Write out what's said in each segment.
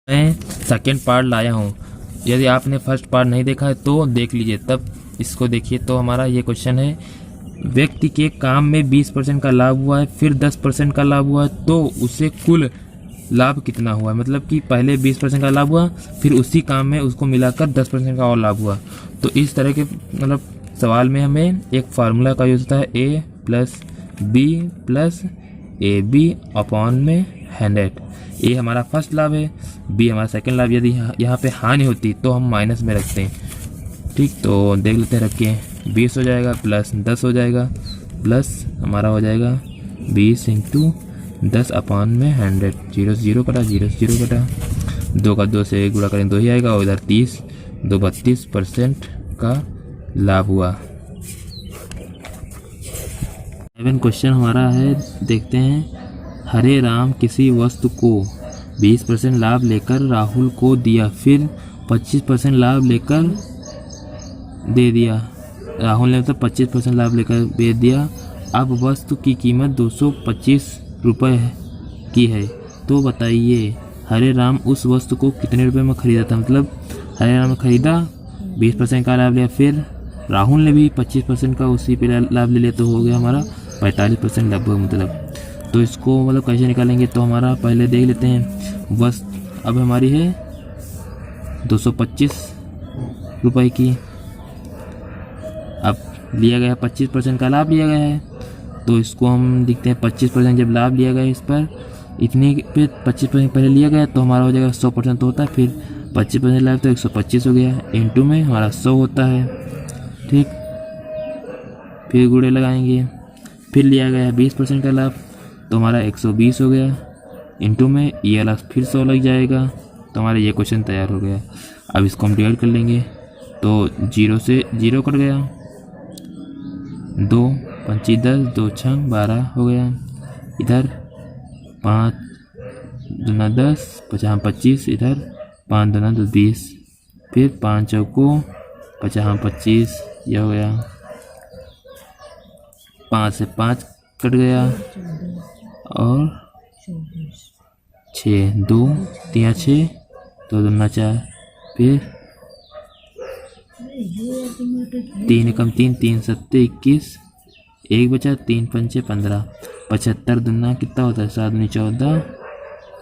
मैं second part लाया हूँ। यदि आपने फर्स्ट पार्ट नहीं देखा है तो देख लीजिए, तब इसको देखिए। तो हमारा ये क्वेश्चन है, व्यक्ति के काम में 20% का लाभ हुआ है, फिर 10% का लाभ हुआ है, तो उसे कुल लाभ कितना हुआ है। मतलब कि पहले 20% का लाभ हुआ, फिर उसी काम में उसको मिलाकर 10% का और लाभ हुआ। तो इस तरह के मतलब सवाल में हमें एक फार्मूला का यूज होता है, A plus B plus A B upon में 100। ए हमारा फर्स्ट लाभ है, बी हमारा सेकंड लाभ। यदि यहाँ पे हानि होती तो हम माइनस में रखते हैं। ठीक, तो देख लेते हैं, रखिए 20 हो जाएगा प्लस 10 हो जाएगा, प्लस हमारा हो जाएगा 20 इंटू 10 अपॉन में 100। 0 से 0 कटा, 0 से 0 कटा, 2 का 2 से गुणा करें 2 ही आएगा, और इधर 30, 2 32% का लाभ हुआ। 7 क्वेश्चन हमारा है, देखते हैं। हरे राम किसी वस्तु को 20% लाभ लेकर राहुल को दिया, फिर 25% लाभ लेकर दे दिया। राहुल ने तो 25% लाभ लेकर दे दिया। अब वस्तु की कीमत 225 रुपये की है, तो बताइए हरे राम उस वस्तु को कितने रुपए में खरीदा था। मतलब हरे राम ने खरीदा, 20% का लाभ लिया, फिर राहुल ने भी 25% का उसी पे लाभ ले लिया, तो हो गया हमारा 45% लगभग। मतलब तो इसको मतलब कैसे निकालेंगे, तो हमारा पहले देख लेते हैं। वस्तु अब हमारी है 225 रुपये की। अब लिया गया 25% का लाभ लिया गया है, तो इसको हम लिखते हैं 25% जब लाभ लिया गया इस पर, इतने पे 25% पहले लिया गया, तो हमारा हो जाएगा 100% तो होता है, फिर 25% लाभ तो 125 हो गया, इंटू में हमारा 100 होता है। ठीक, फिर गुणे लगाएंगे, फिर लिया गया है 20% का लाभ, तो हमारा 120 हो गया, इंटू में ये वाला फिर 100 लग जाएगा, तो हमारा ये क्वेश्चन तैयार हो गया। अब इसको हम डिवाइड कर लेंगे, तो 0 से 0 कट गया, 2 5 10, 2 6 12 हो गया। इधर 5 दूना 10, 50 25, इधर 5 दूना 20, फिर 5 चौको 50 25, यह हो गया। 5 से 5 कट गया, और 6 2 3 6, 2 दूना 4, फिर 3 कम 3 3 7 21, 1 बचा, 3 पंचे 15, 75 दूना कितना होता है, 7 दूनी 14,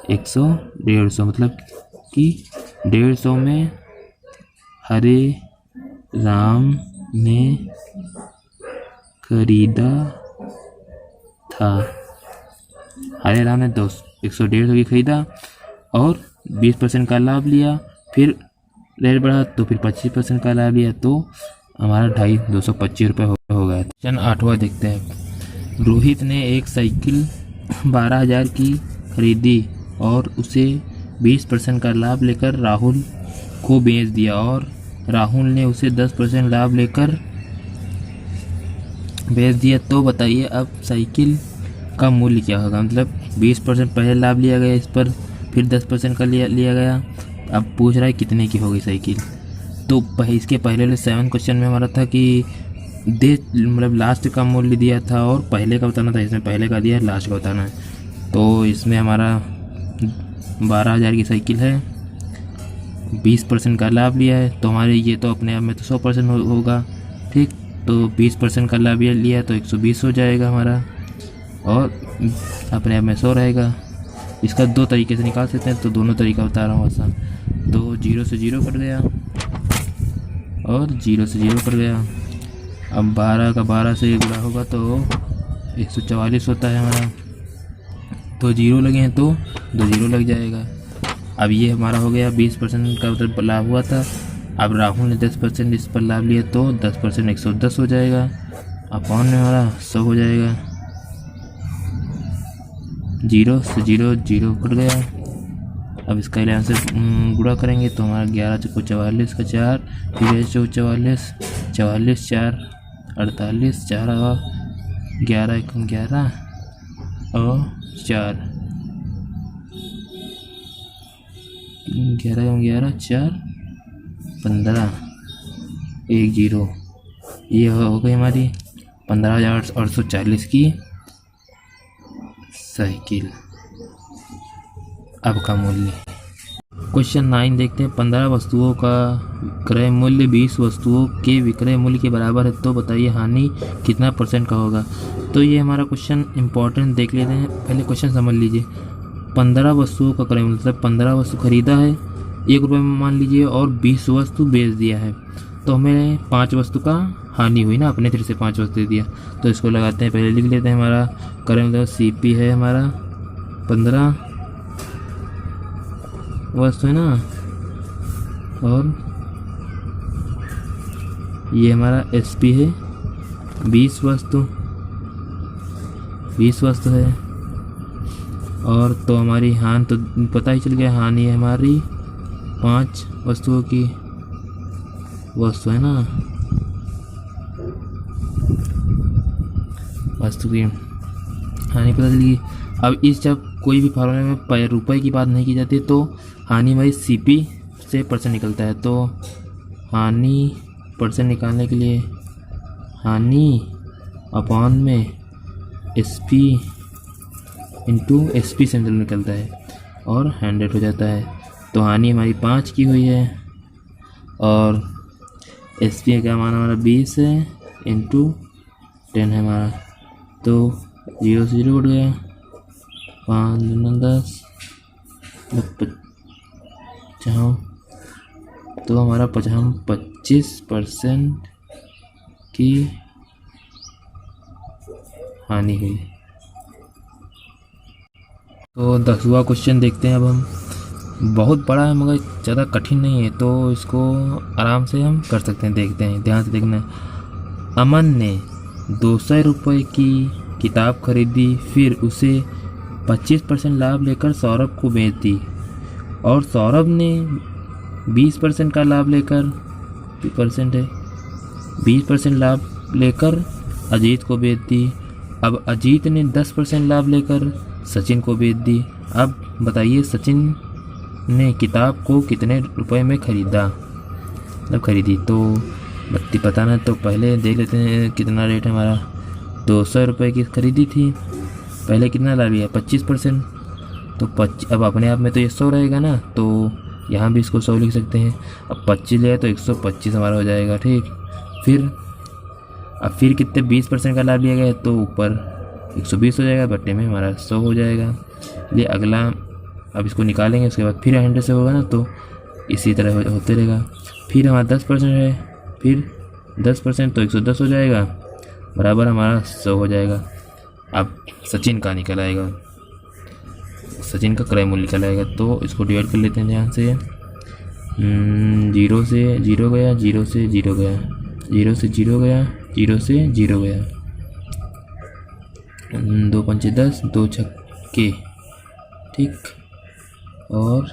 100 150। मतलब कि 150 में हरे राम ने खरीदा था। हरे राम ने 100 150 की खरीदा और 20% का लाभ लिया, फिर रेट बढ़ा तो फिर 25% का लाभ लिया, तो हमारा 225 रुपये हो गया। क्वेश्चन 8वां देखते हैं। रोहित ने एक साइकिल 12,000 की खरीदी और उसे 20% का लाभ लेकर राहुल को बेच दिया, और राहुल ने उसे 10% लाभ लेकर बेच दिया, तो बताइए अब साइकिल का मूल्य क्या होगा। मतलब 20% पहले लाभ लिया गया इस पर, फिर 10% का लिया गया, अब पूछ रहा है कितने की होगी साइकिल। तो इसके पहले वाले 7 क्वेश्चन में हमारा था कि मतलब लास्ट का मूल्य दिया था और पहले का बताना था, इसमें पहले का दिया है, लास्ट का बताना है। तो इसमें हमारा 12,000 की साइकिल है, 20% का लाभ लिया है, तो हमारे ये तो अपने आप में तो 100% होगा। ठीक, तो 20% का लाभ लिया तो 120 हो जाएगा हमारा, और अपने आप में 100 रहेगा। इसका 2 तरीके से निकाल सकते हैं, तो दोनों तरीका बता रहा हूँ आसान। तो 0 से 0 कट गया और 0 से 0 कट गया। अब 12 का 12 से गुणा होगा तो 144 होता है हमारा, तो 0 लगे हैं तो 2 0 लग जाएगा। अब ये हमारा हो गया 20% का मतलब लाभ हुआ था। अब राहुल ने 10% इस पर लाभ लिया, तो 10% 110 हो जाएगा, अपॉन में हमारा 100 हो जाएगा। 0 से 0 0 कट गया। अब इसका 11 से गुणा करेंगे तो हमारा 11 चौको 44 का 4, फिर 44 44 4 48, 4 11 1 11 और 4 11 11 4 15 1 0। ये हो गई हमारी 15,840 की साइकिल। अब का मूल्य क्वेश्चन 9 देखते हैं। 15 वस्तुओं का क्रय मूल्य 20 वस्तुओं के विक्रय मूल्य के बराबर है, तो बताइए हानि कितना % का होगा। तो ये हमारा क्वेश्चन इंपॉर्टेंट देख लेते हैं। पहले क्वेश्चन समझ लीजिए। 15 वस्तुओं का क्रय मूल्य मतलब 15 वस्तु खरीदा है 1 रुपये में मान लीजिए, और 20 वस्तु बेच दिया है, तो हमें 5 वस्तु का हानि हुई ना, अपने तरफ से 5 वस्तु दे दिया। तो इसको लगाते हैं, पहले लिख लेते हैं। हमारा क्रय मूल्य CP है हमारा 15 वस्तु है ना, और ये हमारा SP है 20 वस्तु है। और तो हमारी हानि तो पता ही चल गया, हानि है हमारी 5 वस्तुओं की वस्तु है ना, वस्तु की हानि पता चली। अब इस जब कोई भी फॉर्मूले में रुपए की बात नहीं की जाती तो हानि हमारी CP से % निकलता है। तो हानि % निकालने के लिए हानि अपॉन में SP इंटू SP से निकलता है और 100 हो जाता है। तो हानि हमारी 5 की हुई है, और SP का मान हमारा 20 है इंटू 10 है हमारा, तो 0 से 0 उठ गया, 5 दूना 10 तो हमारा 25% की हानि हुई। तो 10वां क्वेश्चन देखते हैं अब हम। बहुत बड़ा है मगर ज़्यादा कठिन नहीं है, तो इसको आराम से हम कर सकते हैं। देखते हैं, ध्यान से देखना है। अमन ने 200 रुपये की किताब खरीदी, फिर उसे 25% लाभ लेकर सौरभ को बेच दी, और सौरभ ने 20% का लाभ लेकर 20% लाभ लेकर अजीत को बेच दी। अब अजीत ने 10% लाभ लेकर सचिन को बेच दी। अब बताइए सचिन ने किताब को कितने रुपए में खरीदी। तो बत्ती पता ना, तो पहले देख लेते हैं कितना रेट है हमारा। 200 रुपये की खरीदी थी, पहले कितना लाभ लिया 25%, तो अब अपने आप में तो ये 100 रहेगा ना, तो यहाँ भी इसको 100 लिख सकते हैं। अब 25 लिया तो 125 हमारा हो जाएगा, ठीक। फिर कितने 20% का लाभ लिया गया, तो ऊपर 120 हो जाएगा, बट्टे में हमारा 100 हो जाएगा। ये अगला अब इसको निकालेंगे, उसके बाद फिर 100 से होगा ना, तो इसी तरह होते रहेगा। फिर हमारा 10% है, फिर 10% तो 110 हो जाएगा, बराबर हमारा 100 हो जाएगा। अब सचिन का निकल आएगा, सचिन का क्रय मूल्य निकल आएगा। तो इसको डिवाइड कर लेते हैं ध्यान से। 0 से 0 गया, 0 से 0 गया, 0 से 0 गया, 0 से 0 गया, 2 पंचे 10, 2 छक्के, ठीक, और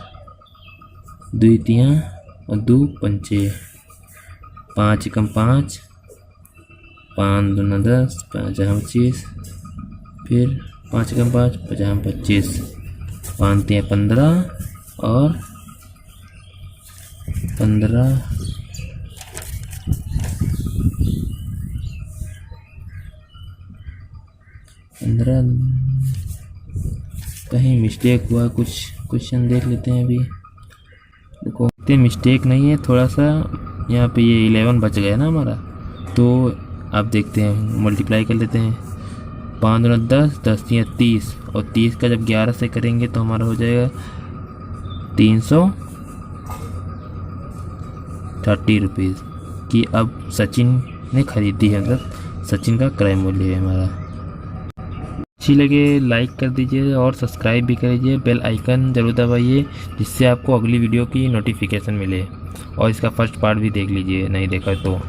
2 तियाँ और 2 पंचे, 5 एकम 5, 5 दूना 10, 5 25, फिर 5 एकम 5, 5 25, 5 तियाँ 15 और 15 कहीं मिस्टेक हुआ, कुछ क्वेश्चन देख लेते हैं अभी। देखो इतने मिस्टेक नहीं है, थोड़ा सा यहाँ पे ये 11 बच गया ना हमारा, तो आप देखते हैं मल्टीप्लाई कर लेते हैं। 5 दूना 10, 10 तियाँ 30, और 30 का जब 11 से करेंगे तो हमारा हो जाएगा 330 रुपीज़ की अब सचिन ने खरीदी है, मतलब सचिन का क्रय मूल्य है हमारा। अच्छी लगे लाइक कर दीजिए और सब्सक्राइब भी कर दीजिए, बेल आइकन जरूर दबाइए, जिससे आपको अगली वीडियो की नोटिफिकेशन मिले। और इसका फर्स्ट पार्ट भी देख लीजिए नहीं देखा तो।